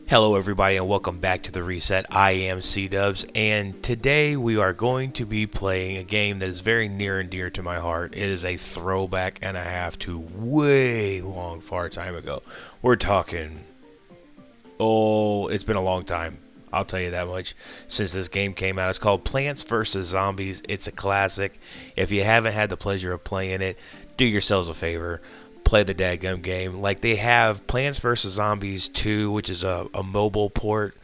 Hello everybody and welcome back to The Reset. I am C-Dubs and today we are going to be playing a game that is very near and dear to my heart. It is a throwback and a half to way long far time ago. We're talking, it's been a long time. I'll tell you that much since this game came out. It's called Plants vs. Zombies. It's a classic. If you haven't had the pleasure of playing it, do yourselves a favor. Play the dadgum game. Like, they have Plants vs. Zombies 2, which is a mobile port,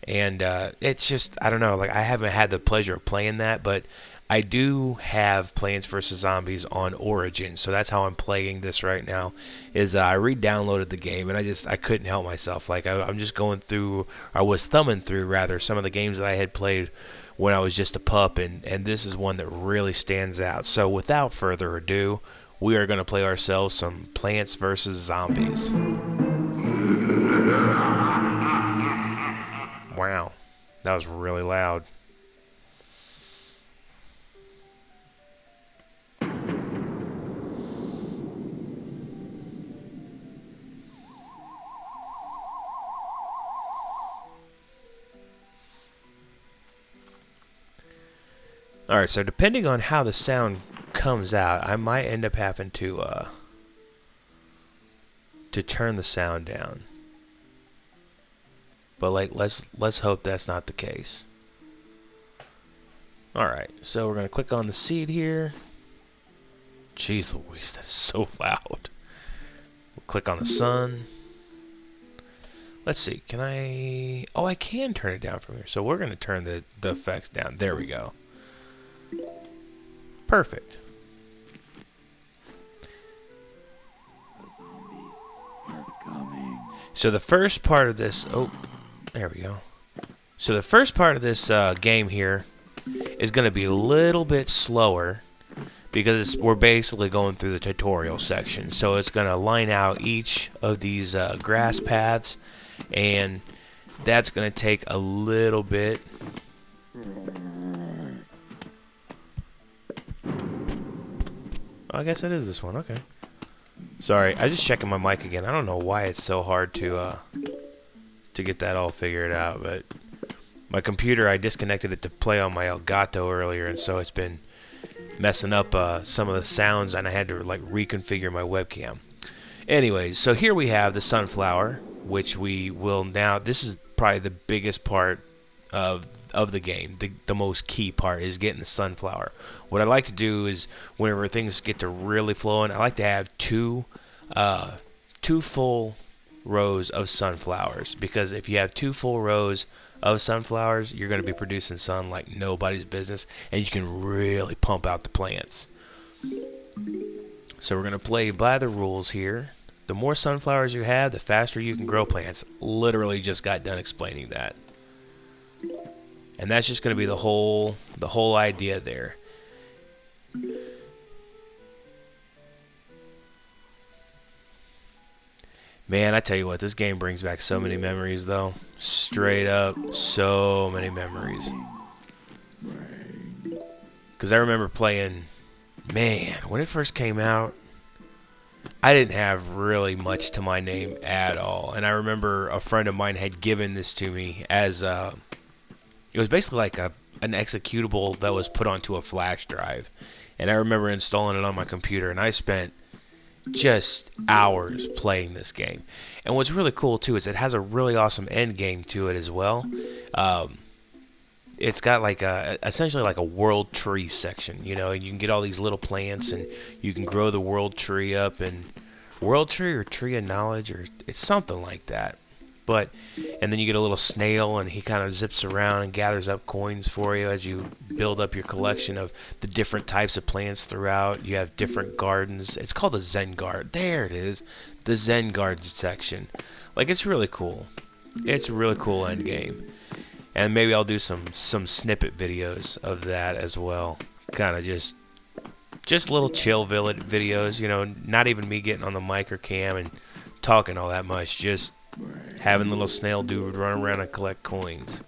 and it's just, I don't know, like, I haven't had the pleasure of playing that, but I do have Plants vs. Zombies on Origin, so that's how I'm playing this right now. I re-downloaded the game, and I couldn't help myself. Like, I'm just going through, I was thumbing through, rather, some of the games that I had played when I was just a pup, and this is one that really stands out. So without further ado, we are going to play ourselves some Plants vs. Zombies. Wow, that was really loud. Alright, so depending on how the sound comes out, I might end up having to turn the sound down. But like, let's hope that's not the case. Alright, so we're gonna click on the seed here. Jeez Louise, that is so loud. We'll click on the sun. Let's see, can I... Oh, I can turn it down from here. So we're gonna turn the effects down. There we go. Perfect. So the first part of this, there we go. So the first part of this game here is going to be a little bit slower because we're basically going through the tutorial section. So it's going to line out each of these grass paths, and that's going to take a little bit. I guess it is this one. Okay. Sorry, I just checking my mic again. I don't know why it's so hard to get that all figured out, but my computer, I disconnected it to play on my Elgato earlier, and so it's been messing up some of the sounds, and I had to like reconfigure my webcam. Anyways, so here we have the sunflower, which we will now. This is probably the biggest part of the game. The most key part is getting the sunflower. What I like to do is whenever things get to really flowing, I like to have two full rows of sunflowers, because if you have two full rows of sunflowers, you're going to be producing sun like nobody's business, and you can really pump out the plants. So we're going to play by the rules here. The more sunflowers you have, the faster you can grow plants. Literally just got done explaining that. And that's just going to be the whole idea there. Man, I tell you what, this game brings back so many memories, though. Straight up, so many memories. Because I remember playing, man, when it first came out, I didn't have really much to my name at all. And I remember a friend of mine had given this to me as it was basically like an executable that was put onto a flash drive. And I remember installing it on my computer, and I spent just hours playing this game. And what's really cool, too, is it has a really awesome end game to it as well. It's got like essentially like a world tree section, you know, and you can get all these little plants, and you can grow the world tree up, and world tree or tree of knowledge, or it's something like that. And then you get a little snail, and he kind of zips around and gathers up coins for you as you build up your collection of the different types of plants throughout. You have different gardens. It's called the Zen Garden. There it is, the Zen Garden section. Like, it's really cool. It's a really cool end game. And maybe I'll do some snippet videos of that as well. Kind of just little chill village videos, you know, not even me getting on the mic or cam and talking all that much, just having the little snail dude run around and collect coins.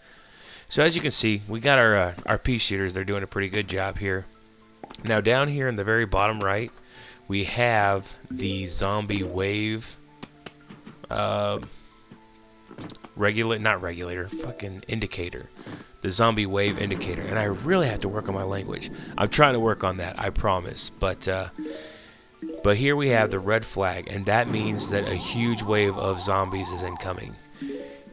So as you can see, we got our pea shooters. They're doing a pretty good job here. Now down here in the very bottom right, we have the zombie wave not regulator, fucking indicator. The zombie wave indicator. And I really have to work on my language. I'm trying to work on that, I promise. But here we have the red flag, and that means that a huge wave of zombies is incoming.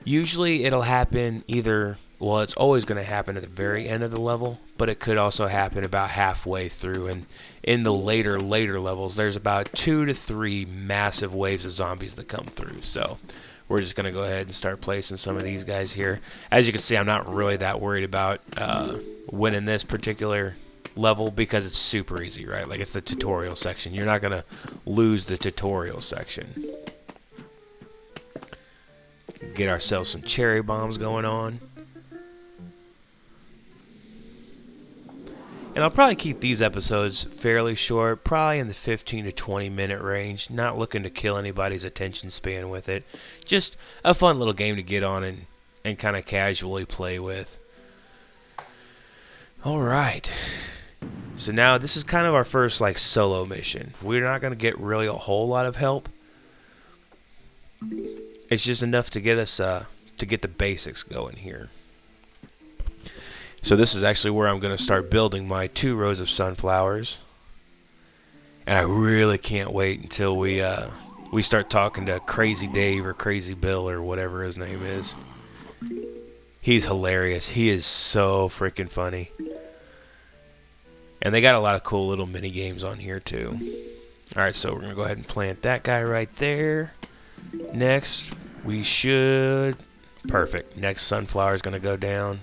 Usually it'll happen either, well, it's always going to happen at the very end of the level, but it could also happen about halfway through. And in the later levels, there's about 2 to 3 massive waves of zombies that come through. So we're just going to go ahead and start placing some of these guys here. As you can see, I'm not really that worried about winning this particular level because it's super easy, right? Like, it's the tutorial section. You're not going to lose the tutorial section. Get ourselves some cherry bombs going on. And I'll probably keep these episodes fairly short, probably in the 15 to 20 minute range. Not looking to kill anybody's attention span with it. Just a fun little game to get on and kind of casually play with. Alright. So now this is kind of our first like solo mission. We're not going to get really a whole lot of help. It's just enough to get us to get the basics going here. So this is actually where I'm going to start building my 2 rows of sunflowers. And I really can't wait until we start talking to Crazy Dave or Crazy Bill or whatever his name is. He's hilarious. He is so freaking funny. And they got a lot of cool little mini games on here too. Alright, so we're going to go ahead and plant that guy right there. Next, we should... Perfect. Next sunflower is going to go down.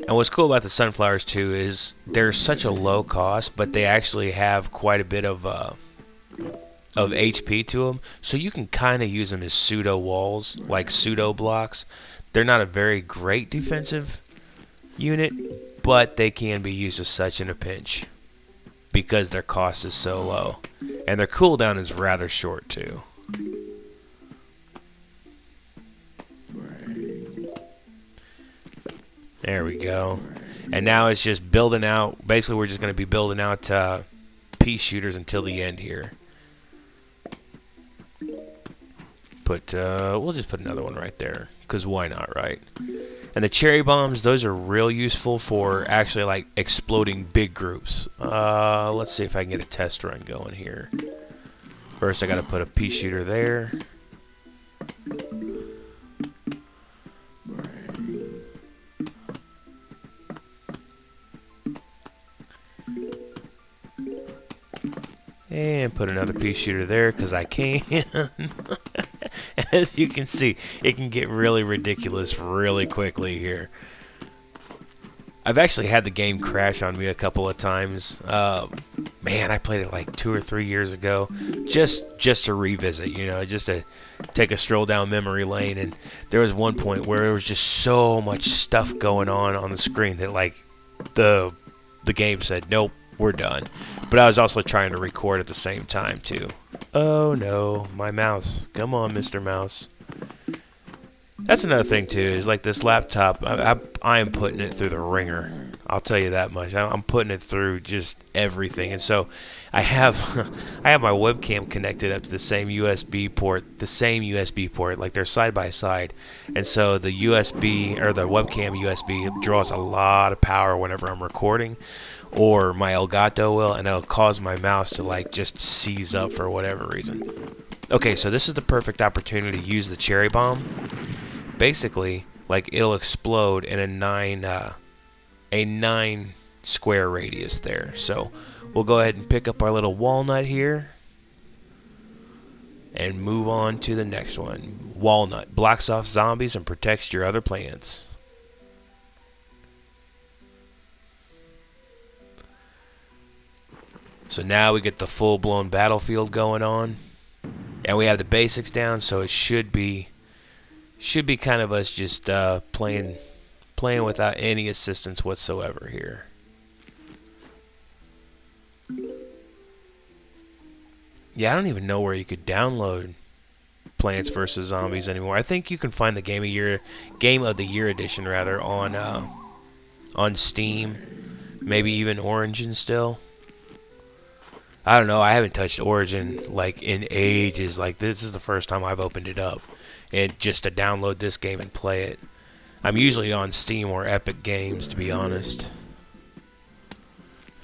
And what's cool about the sunflowers too is they're such a low cost, but they actually have quite a bit of HP to them. So you can kind of use them as pseudo walls, like pseudo blocks. They're not a very great defensive unit, but they can be used as such in a pinch because their cost is so low. And their cooldown is rather short too. There we go. And now it's just building out. Basically, we're just going to be building out pea shooters until the end here. We'll just put another one right there, because why not, right? And the cherry bombs, those are real useful for actually like exploding big groups. Let's see if I can get a test run going here. First, I got to put a pea shooter there. And put another pea shooter there because I can. As you can see, it can get really ridiculous really quickly here. I've actually had the game crash on me a couple of times. Man, I played it like 2 or 3 years ago. Just to revisit, you know, just to take a stroll down memory lane. And there was one point where there was just so much stuff going on the screen that like the game said, nope, we're done. But I was also trying to record at the same time too. Oh no, my mouse. Come on, Mr. Mouse. That's another thing too, is like this laptop, I am putting it through the ringer. I'll tell you that much. I'm putting it through just everything. And so I have my webcam connected up to the same USB port, like they're side by side. And so the USB, or the webcam USB, draws a lot of power whenever I'm recording. Or my Elgato will, and it'll cause my mouse to like just seize up for whatever reason. Okay, so this is the perfect opportunity to use the cherry bomb. Basically, like it'll explode in a 9 square radius there. So we'll go ahead and pick up our little walnut here and move on to the next one. Walnut blocks off zombies and protects your other plants. So now we get the full-blown battlefield going on, and we have the basics down. So it should be kind of us just playing without any assistance whatsoever here. Yeah, I don't even know where you could download Plants vs Zombies anymore. I think you can find the Game of the Year edition rather on Steam, maybe even Origin still. I don't know. I haven't touched Origin like in ages. Like this is the first time I've opened it up, and just to download this game and play it. I'm usually on Steam or Epic Games, to be honest.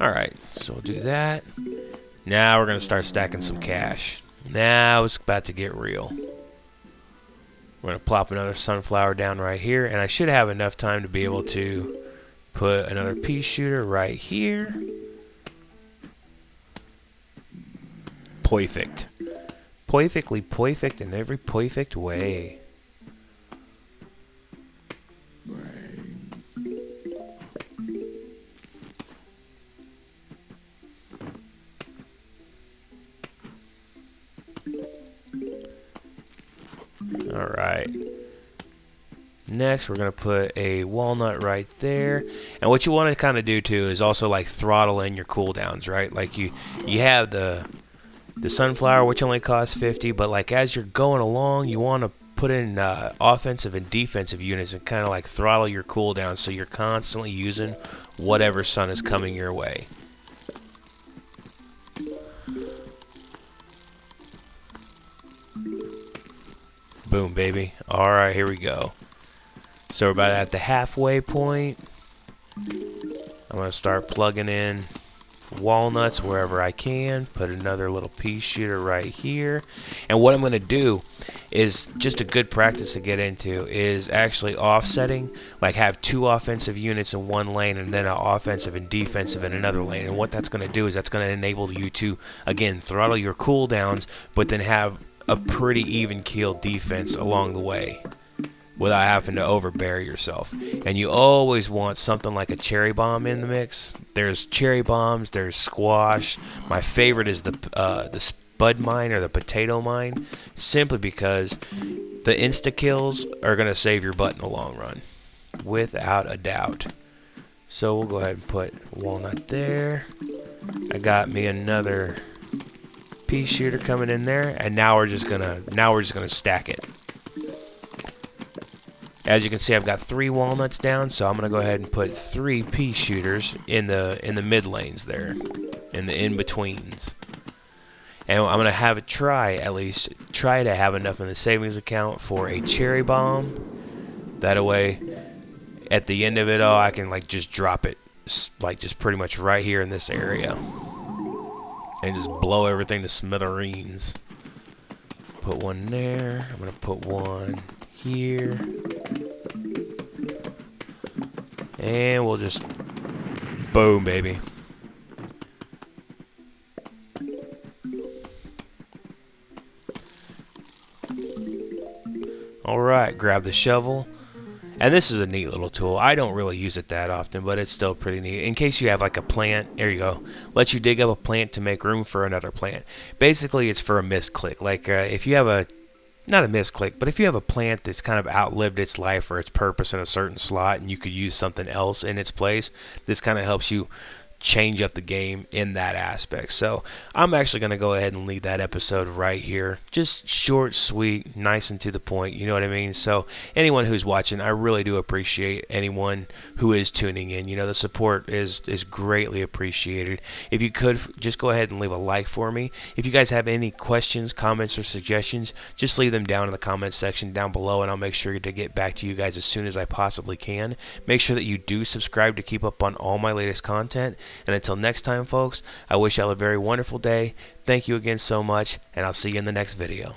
All right, so we'll do that. Now we're gonna start stacking some cash. Now it's about to get real. We're gonna plop another sunflower down right here, and I should have enough time to be able to put another pea shooter right here. Perfect. Perfectly perfect in every perfect way. Alright. Next, we're going to put a walnut right there. And what you want to kind of do too is also like throttle in your cooldowns, right? Like you have the sunflower, which only costs 50, but like as you're going along, you want to put in offensive and defensive units and kind of like throttle your cooldown so you're constantly using whatever sun is coming your way. Boom, baby. Alright, here we go. So we're about at the halfway point. I'm going to start plugging in walnuts wherever I can. Put another little pea shooter right here. And what I'm going to do is just a good practice to get into is actually offsetting, like have two offensive units in one lane and then an offensive and defensive in another lane. And what that's going to do is that's going to enable you to, again, throttle your cooldowns, but then have a pretty even keel defense along the way without having to overbear yourself. And you always want something like a cherry bomb in the mix. There's cherry bombs, there's squash. My favorite is the spud mine or the potato mine, simply because the insta kills are going to save your butt in the long run, without a doubt. So we'll go ahead and put walnut there. I got me another pea shooter coming in there, and now we're just gonna stack it. As you can see, I've got 3 walnuts down, so I'm gonna go ahead and put 3 pea shooters in the mid lanes there, in the in-betweens. And I'm gonna have it try to have enough in the savings account for a cherry bomb. That way, at the end of it all, I can like just drop it, like just pretty much right here in this area, and just blow everything to smithereens. Put one there. I'm gonna put one here, and we'll just boom, baby. Alright, grab the shovel. And this is a neat little tool. I don't really use it that often, but it's still pretty neat. In case you have like a plant, there you go. Lets you dig up a plant to make room for another plant. Basically, it's for a misclick. Like if you have not a misclick, but if you have a plant that's kind of outlived its life or its purpose in a certain slot and you could use something else in its place, this kind of helps you change up the game in that aspect. So I'm actually going to go ahead and leave that episode right here. Just short, sweet, nice and to the point, you know what I mean? So anyone who's watching, I really do appreciate anyone who is tuning in. You know, the support is greatly appreciated. If you could just go ahead and leave a like for me. If you guys have any questions, comments, or suggestions, just leave them down in the comments section down below, and I'll make sure to get back to you guys as soon as I possibly can. Make sure that you do subscribe to keep up on all my latest content. And until next time, folks, I wish y'all a very wonderful day. Thank you again so much, and I'll see you in the next video.